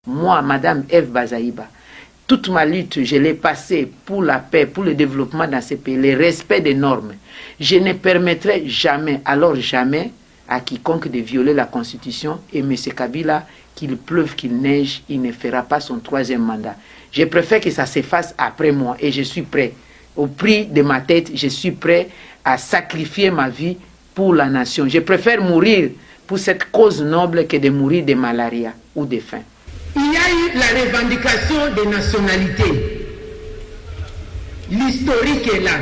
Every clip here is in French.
Moi, Madame Eve Bazaïba, toute ma lutte, je l'ai passée pour la paix, pour le développement dans ces pays, le respect des normes. Je ne permettrai jamais, alors jamais, à quiconque de violer la Constitution. Et M. Kabila, qu'il pleuve, qu'il neige, il ne fera pas son 3e mandat. Je préfère que ça s'efface après moi et je suis prêt. Au prix de ma tête, je suis prêt à sacrifier ma vie pour la nation. Je préfère mourir pour cette cause noble que de mourir de malaria ou de faim. Il y a eu la revendication des nationalités. L'historique est là.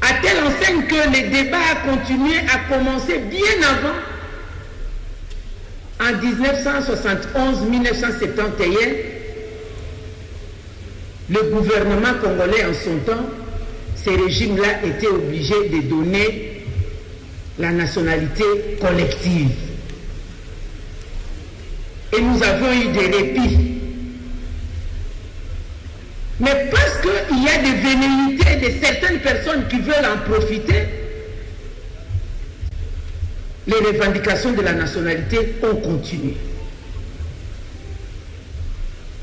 À telle enseigne que le débat a continué à commencer bien avant, en 1971-1971, le gouvernement congolais en son temps, ces régimes-là étaient obligés de donner la nationalité collective. Et nous avons eu des répits. Mais parce qu'il y a des velléités de certaines personnes qui veulent en profiter, les revendications de la nationalité ont continué.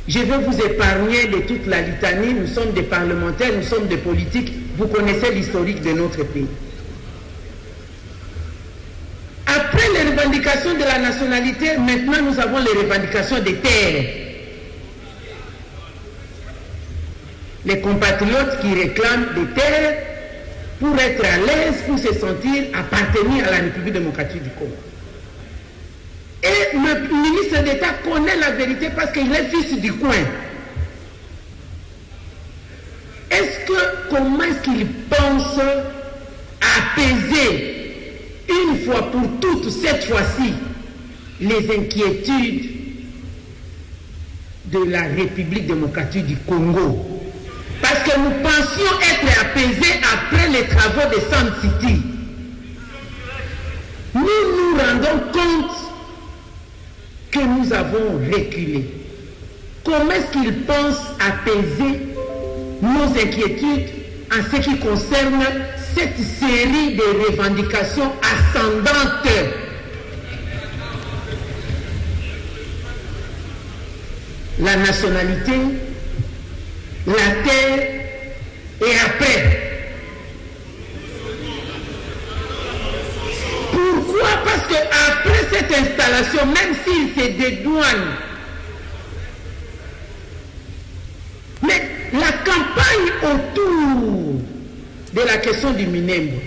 Je vais vous épargner de toute la litanie. Nous sommes des parlementaires, nous sommes des politiques. Vous connaissez l'historique de notre pays. Après les revendications de la nationalité, maintenant nous avons les revendications des terres. Les compatriotes qui réclament des terres pour être à l'aise, pour se sentir appartenir à la République démocratique du Congo. Et le ministre d'État connaît la vérité parce qu'il est fils du coin. Comment est-ce qu'il pense apaiser une fois pour toutes, cette fois-ci, les inquiétudes de la République démocratique du Congo? Parce que nous pensions être apaisés après les travaux de Sun City. Nous nous rendons compte que nous avons reculé. Comment est-ce qu'ils pensent apaiser nos inquiétudes en ce qui concerne cette série de revendications ascendantes? La nationalité, la terre et après. Pourquoi? Parce que après cette installation, même s'il se dédouane, mais la campagne autour de la question du Minembwe,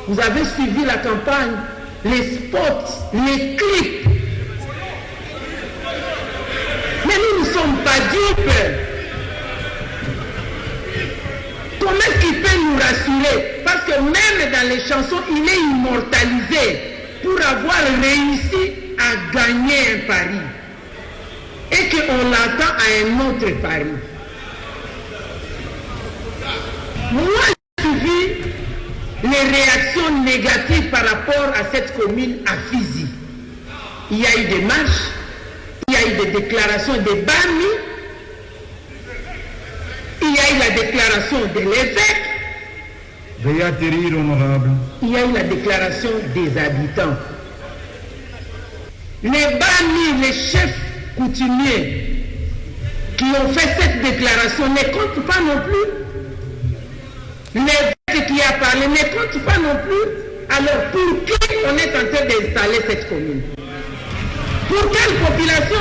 vous avez suivi la campagne, les spots, les clips. Mais nous ne sommes pas dupes. Comment est-ce qu'il peut nous rassurer? Parce que même dans les chansons, il est immortalisé pour avoir réussi à gagner un pari. Et qu'on l'attend à un autre pari. Moi, j'ai suivi les réactions négatives par rapport à cette commune à Fizi. Il y a eu des marches, il y a eu des déclarations de Bami, il y a eu la déclaration de l'évêque. Veuillez atterrir, honorable. Il y a eu la déclaration des habitants. Les Bami, les chefs coutumiers qui ont fait cette déclaration ne comptent pas non plus. L'évêque qui a parlé ne compte pas non plus. Alors pour qui on est en train d'installer cette commune? Pour quelle population?